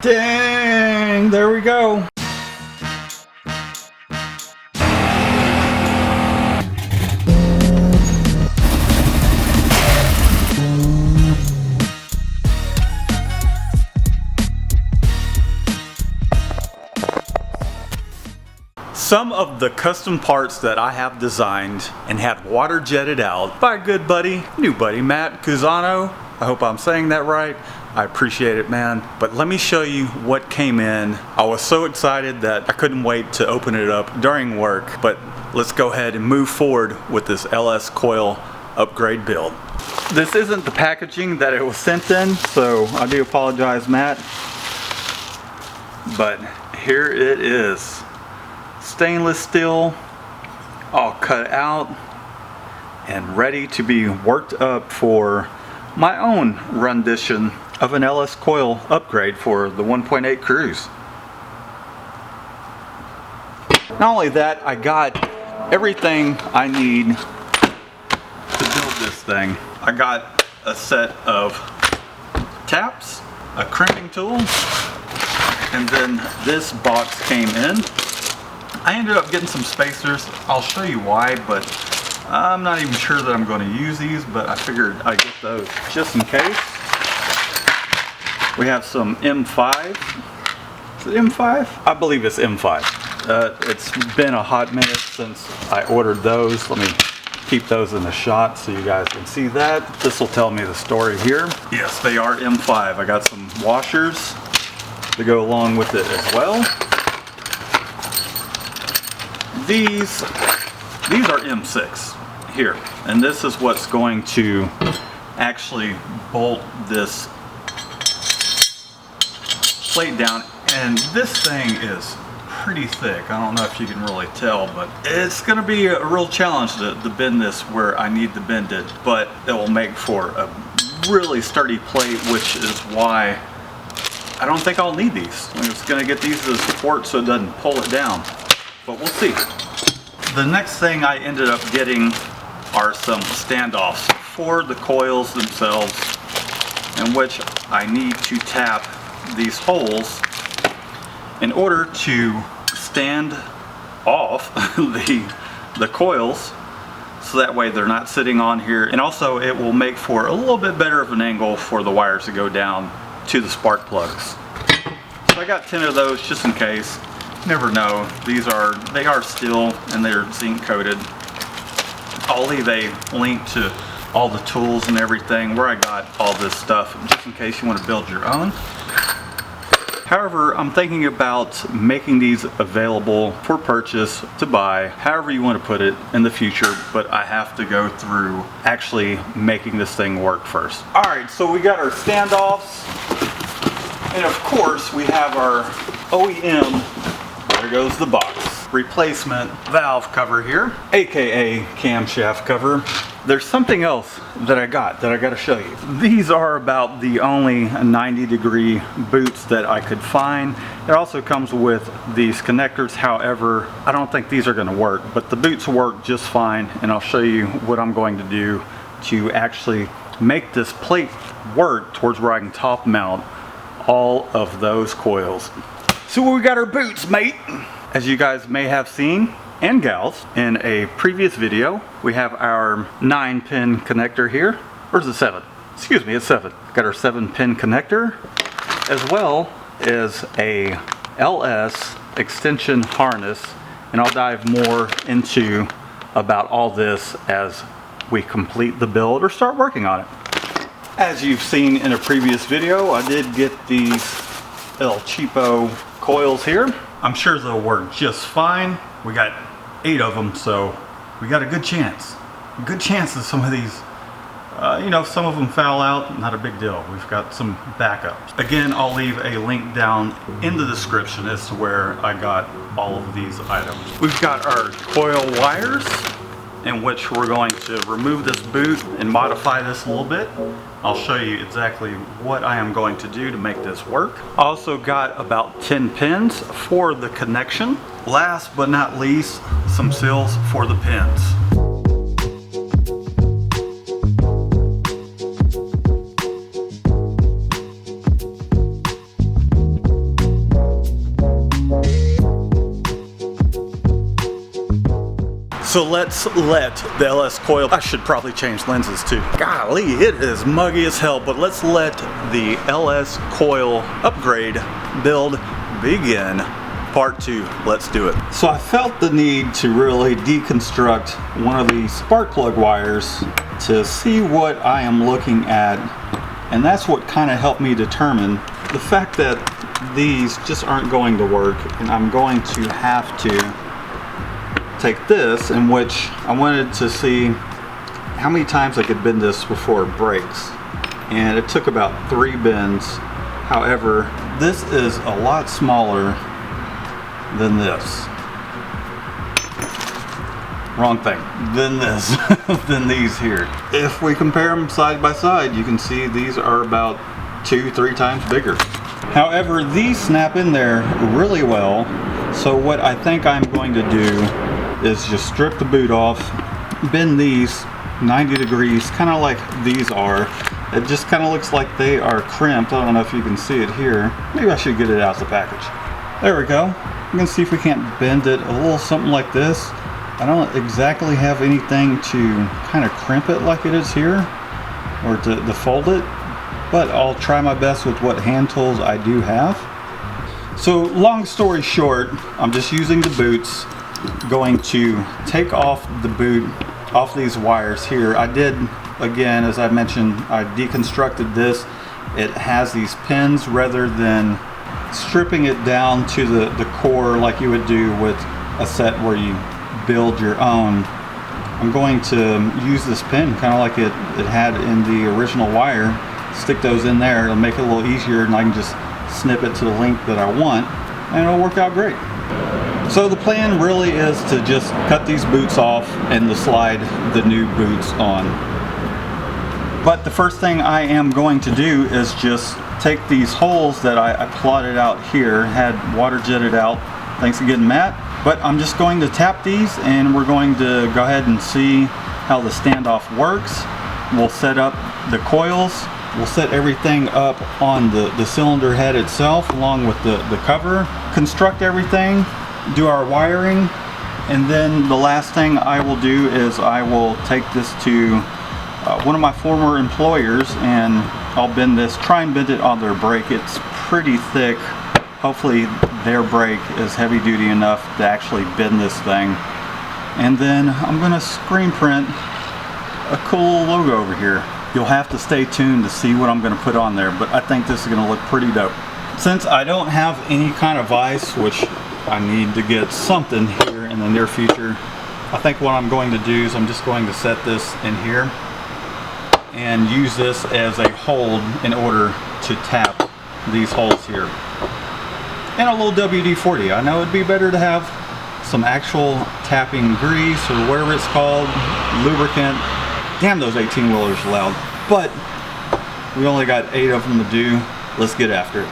Dang, there we go. Some of the custom parts that I have designed and had water jetted out by a good buddy, new buddy, Matt Cuzano. I hope I'm saying that right. I appreciate it, man. But let me show you what came in. I was so excited that I couldn't wait to open it up during work, but let's go ahead and move forward with this LS Coil upgrade build. This isn't the packaging that it was sent in, so I do apologize, Matt. But here it is. Stainless steel, all cut out and ready to be worked up for my own rendition of an LS Coil upgrade for the 1.8 Cruze. Not only that, I got everything I need to build this thing. I got a set of taps, a crimping tool, and then this box came in. I ended up getting some spacers. I'll show you why, but I'm not even sure that I'm going to use these, but I figured I'd get those just in case. We have some M5. Is it M5? I believe it's M5. It's been a hot minute since I ordered those. Let me keep those in the shot so you guys can see that. This will tell me the story here. Yes, they are M5. I got some washers to go along with it as well. These are M6 here, and this is what's going to actually bolt this plate down, and this thing is pretty thick. I don't know if you can really tell, but it's going to be a real challenge to bend this where I need to bend it, but it will make for a really sturdy plate, which is why I don't think I'll need these. I'm just going to get these as support so it doesn't pull it down. But we'll see. The next thing I ended up getting are some standoffs for the coils themselves, in which I need to tap these holes in order to stand off the coils, so that way they're not sitting on here, and also it will make for a little bit better of an angle for the wires to go down to the spark plugs. So I got 10 of those just in case. Never know. They are steel and they're zinc coated. I'll leave a link to all the tools and everything where I got all this stuff, just in case you want to build your own. However, I'm thinking about making these available for purchase, to buy, however you want to put it, in the future, but I have to go through actually making this thing work first. Alright, so we got our standoffs, and of course we have our OEM, there goes the box, replacement valve cover here, aka camshaft cover. There's something else that I got to show you. These are about the only 90-degree boots that I could find. It also comes with these connectors. However, I don't think these are going to work, but the boots work just fine, and I'll show you what I'm going to do to actually make this plate work towards where I can top mount all of those coils. So we got our boots, mate. As you guys may have seen, and gals, in a previous video, we have our 9-pin connector here. Or is it 7? Excuse me, it's 7. Got our 7-pin connector, as well as a LS extension harness, and I'll dive more into about all this as we complete the build or start working on it. As you've seen in a previous video, I did get these little cheapo coils here. I'm sure they'll work just fine. We got 8 of them, so we got a good chance. A good chance that some of these, if some of them foul out, not a big deal. We've got some backups. Again, I'll leave a link down in the description as to where I got all of these items. We've got our coil wires, in which we're going to remove this boot and modify this a little bit. I'll show you exactly what I am going to do to make this work. I also got about 10 pins for the connection. Last but not least, some seals for the pins. So let's let the LS Coil, I should probably change lenses too. Golly, it is muggy as hell, but let's let the LS Coil upgrade build begin. Part 2, let's do it. So I felt the need to really deconstruct one of these spark plug wires to see what I am looking at, and that's what kind of helped me determine the fact that these just aren't going to work, and I'm going to have to take this, in which I wanted to see how many times I could bend this before it breaks, and it took about 3 bends. However, this is a lot smaller than this. Wrong thing. Than this. Than these here. If we compare them side by side, you can see these are about 2-3 times bigger. However, these snap in there really well, so what I think I'm going to do is just strip the boot off, bend these 90 degrees, kind of like these are. It just kind of looks like they are crimped. I don't know if you can see it here. Maybe I should get it out of the package. There we go. You can see if we can't bend it a little something like this. I don't exactly have anything to kind of crimp it like it is here, or to fold it, but I'll try my best with what hand tools I do have. So long story short, I'm just using the boots, going to take off the boot off these wires here. I did, again, as I mentioned, I deconstructed this. It has these pins rather than stripping it down to the core like you would do with a set where you build your own. I'm going to use this pin kind of like it had in the original wire, stick those in there. It'll make it a little easier, and I can just snip it to the length that I want, and it'll work out great. So the plan really is to just cut these boots off and to slide the new boots on. But the first thing I am going to do is just take these holes that I plotted out here, had water jetted out, thanks again Matt, but I'm just going to tap these, and we're going to go ahead and see how the standoff works. We'll set up the coils, we'll set everything up on the cylinder head itself along with the cover, construct everything, do our wiring, and then the last thing I will do is I will take this to one of my former employers, and I'll bend this, try and bend it on their brake. It's pretty thick. Hopefully their brake is heavy duty enough to actually bend this thing. And then I'm going to screen print a cool logo over here. You'll have to stay tuned to see what I'm going to put on there, but I think this is going to look pretty dope. Since I don't have any kind of vise, which I need to get something here in the near future, I think what I'm going to do is I'm just going to set this in here and use this as a hold in order to tap these holes here. And a little WD-40. I know it'd be better to have some actual tapping grease or whatever it's called, lubricant. Damn, those 18-wheelers are loud. But we only got 8 of them to do. Let's get after it.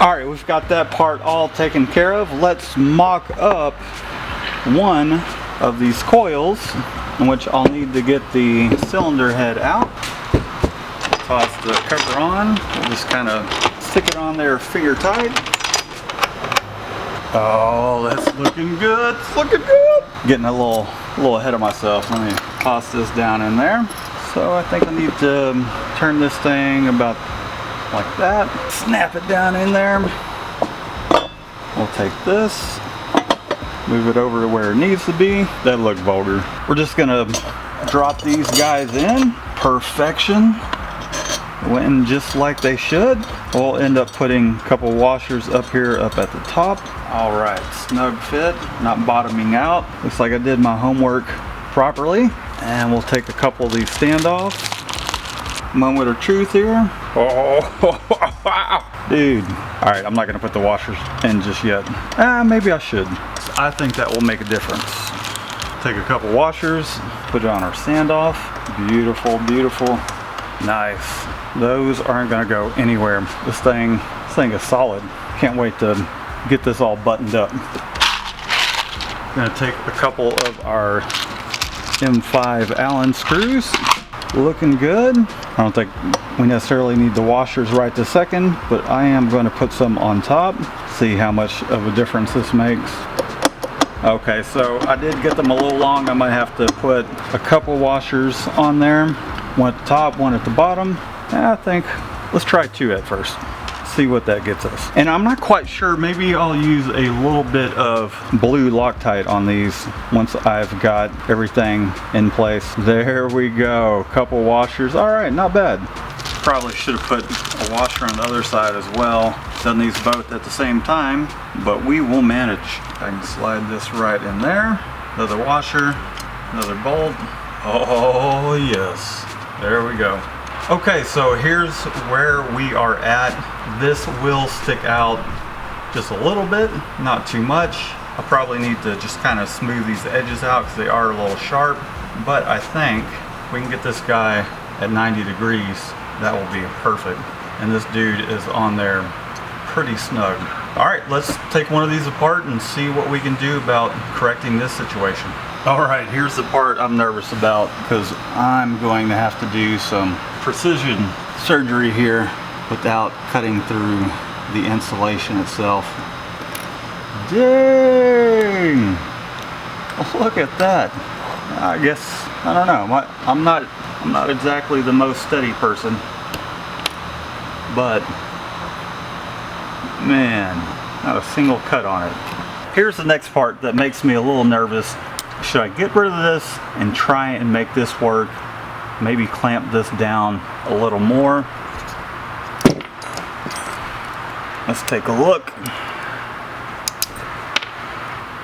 Alright, we've got that part all taken care of. Let's mock up one of these coils, in which I'll need to get the cylinder head out. Toss the cover on. We'll just kind of stick it on there finger tight. Oh, that's looking good. It's looking good. Getting a little ahead of myself. Let me toss this down in there. So I think I need to turn this thing about like that. Snap it down in there. We'll take this, move it over to where it needs to be. That looked vulgar. We're just gonna drop these guys in. Perfection. went in just like they should. We'll end up putting a couple washers up here up at the top. All right, snug fit, not bottoming out. Looks like I did my homework properly. And we'll take a couple of these standoffs. Moment of truth here. Oh, dude. All right, I'm not gonna put the washers in just yet. Maybe I should. I think that will make a difference. Take a couple washers, put it on our standoff. Beautiful, beautiful. Nice. Those aren't gonna go anywhere. This thing is solid. Can't wait to get this all buttoned up. Gonna take a couple of our M5 Allen screws. Looking good. I don't think we necessarily need the washers right this second, but I am going to put some on top. See how much of a difference this makes. Okay, so I did get them a little long. I might have to put a couple washers on there. One at the top, one at the bottom. I think, let's try 2 at first. See what that gets us. And I'm not quite sure, maybe I'll use a little bit of blue Loctite on these once I've got everything in place. There we go, couple washers. All right, not bad. Probably should have put a washer on the other side as well. Done these both at the same time, but we will manage. I can slide this right in there. Another washer, another bolt. Oh yes, there we go. Okay, so here's where we are at. This will stick out just a little bit, not too much. I probably need to just kind of smooth these edges out because they are a little sharp. But I think we can get this guy at 90 degrees. That will be perfect. And this dude is on there pretty snug. All right, let's take one of these apart and see what we can do about correcting this situation. All right, here's the part I'm nervous about because I'm going to have to do some precision surgery here without cutting through the insulation itself. Dang! Look at that. I guess, I don't know. I'm not exactly the most steady person, but man, not a single cut on it. Here's the next part that makes me a little nervous. Should I get rid of this and try and make this work? Maybe clamp this down a little more. Let's take a look.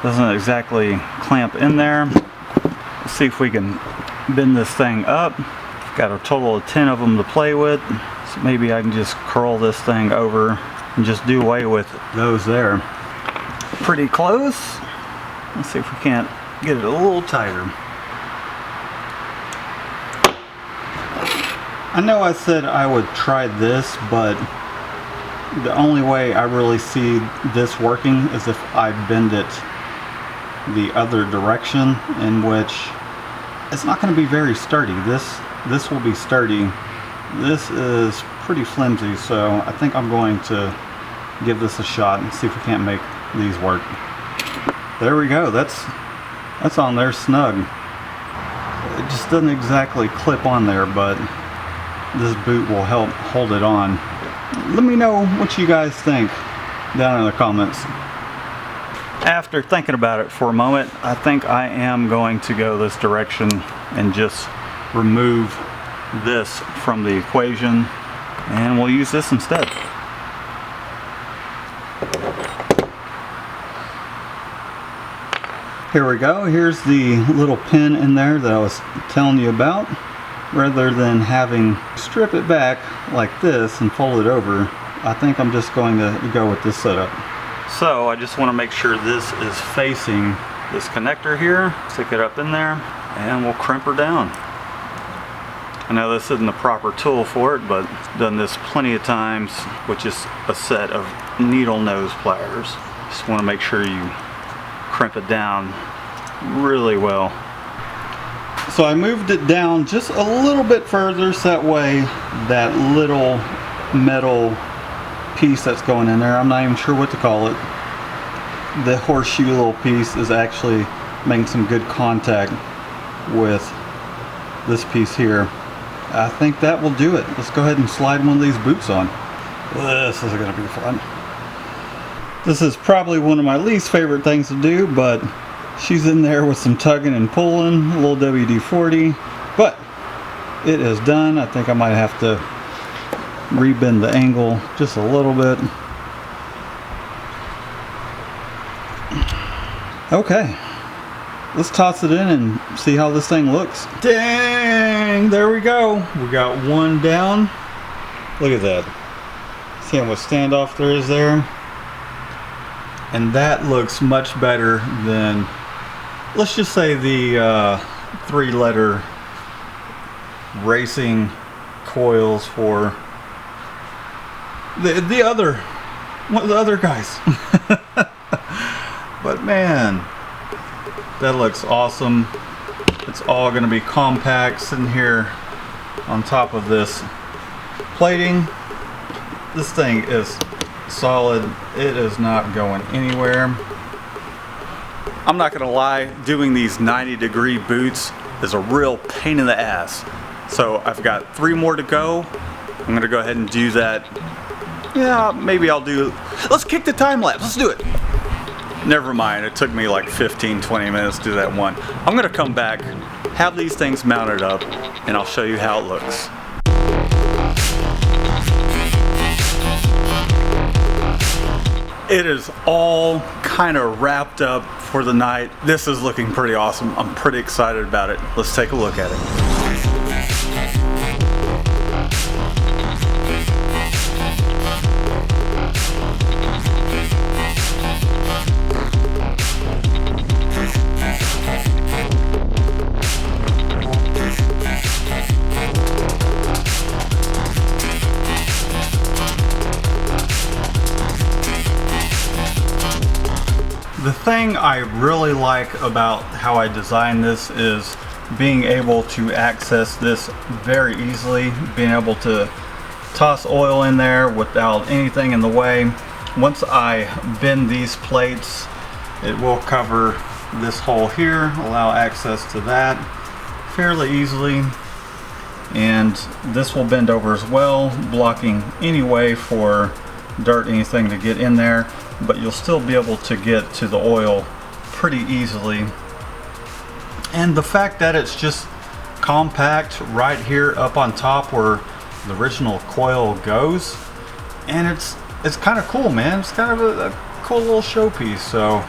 Doesn't exactly clamp in there. Let's see if we can bend this thing up. Got a total of 10 of them to play with. So maybe I can just curl this thing over and just do away with those there. Pretty close. Let's see if we can't get it a little tighter. I know I said I would try this, but the only way I really see this working is if I bend it the other direction, in which it's not going to be very sturdy. This will be sturdy. This is pretty flimsy, so I think I'm going to give this a shot and see if we can't make these work. There we go. That's on there snug. It just doesn't exactly clip on there, but this boot will help hold it on. Let me know what you guys think down in the comments. After thinking about it for a moment, I think I am going to go this direction and just remove this from the equation, and we'll use this instead. Here we go. Here's the little pin in there that I was telling you about. Rather than having strip it back like this and fold it over, I think I'm just going to go with this setup. So I just want to make sure this is facing this connector here. Stick it up in there and we'll crimp her down. I know this isn't the proper tool for it, but I've done this plenty of times with just a set of needle nose pliers. Just want to make sure you crimp it down really well. So I moved it down just a little bit further so that way that little metal piece that's going in there, I'm not even sure what to call it, the horseshoe little piece is actually making some good contact with this piece here. I think that will do it. Let's go ahead and slide one of these boots on. This is going to be fun. This is probably one of my least favorite things to do, but she's in there with some tugging and pulling, a little WD-40, but it is done. I think I might have to rebend the angle just a little bit. Okay, let's toss it in and see how this thing looks. Dang, there we go. We got one down. Look at that. See how much standoff there is there? And that looks much better than, let's just say, the 3-letter racing coils for the other, one of the other guys. But man, that looks awesome. It's all going to be compact sitting here on top of this plating. This thing is solid. It is not going anywhere. I'm not going to lie, doing these 90-degree boots is a real pain in the ass. So I've got 3 more to go. I'm going to go ahead and do that. Yeah, maybe I'll do, let's kick the time lapse. Let's do it. Never mind, it took me like 15-20 minutes to do that one. I'm gonna come back, have these things mounted up, and I'll show you how it looks. It is all kind of wrapped up for the night. This is looking pretty awesome. I'm pretty excited about it. Let's take a look at it. The thing I really like about how I designed this is being able to access this very easily, being able to toss oil in there without anything in the way. Once I bend these plates, it will cover this hole here, allow access to that fairly easily, and this will bend over as well, blocking any way for dirt, anything to get in there, but you'll still be able to get to the oil pretty easily. And the fact that it's just compact right here up on top where the original coil goes, and it's kind of cool, man. It's kind of a cool little showpiece. So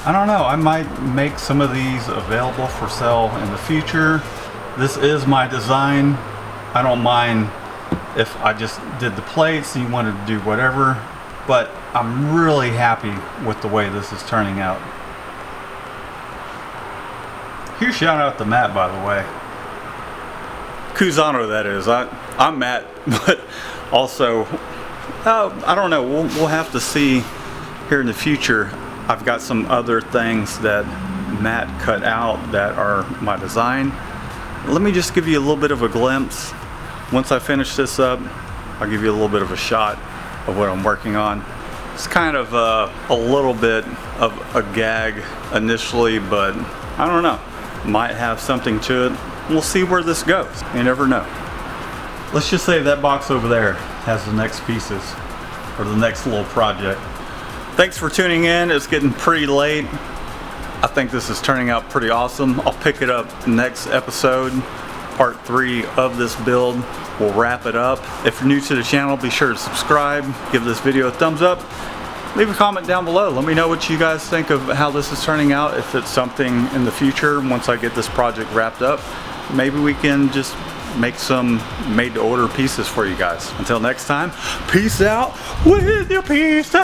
I don't know, I might make some of these available for sale in the future. This is my design. I don't mind if I just did the plates and you wanted to do whatever, but I'm really happy with the way this is turning out. Huge shout out to Matt, by the way. Cuzano, that is. I'm Matt, but also, I don't know, we'll have to see here in the future. I've got some other things that Matt cut out that are my design. Let me just give you a little bit of a glimpse. Once I finish this up, I'll give you a little bit of a shot of what I'm working on. It's kind of a little bit of a gag initially, but I don't know, might have something to it. We'll see where this goes. You never know. Let's just say that box over there has the next pieces, or the next little project. Thanks for tuning in. It's getting pretty late. I think this is turning out pretty awesome. I'll pick it up next episode. Part 3 of this build. We'll wrap it up. If you're new to the channel, be sure to subscribe, give this video a thumbs up, leave a comment down below. Let me know what you guys think of how this is turning out. If it's something in the future, once I get this project wrapped up, maybe we can just make some made to order pieces for you guys. Until next time, peace out with your peace out.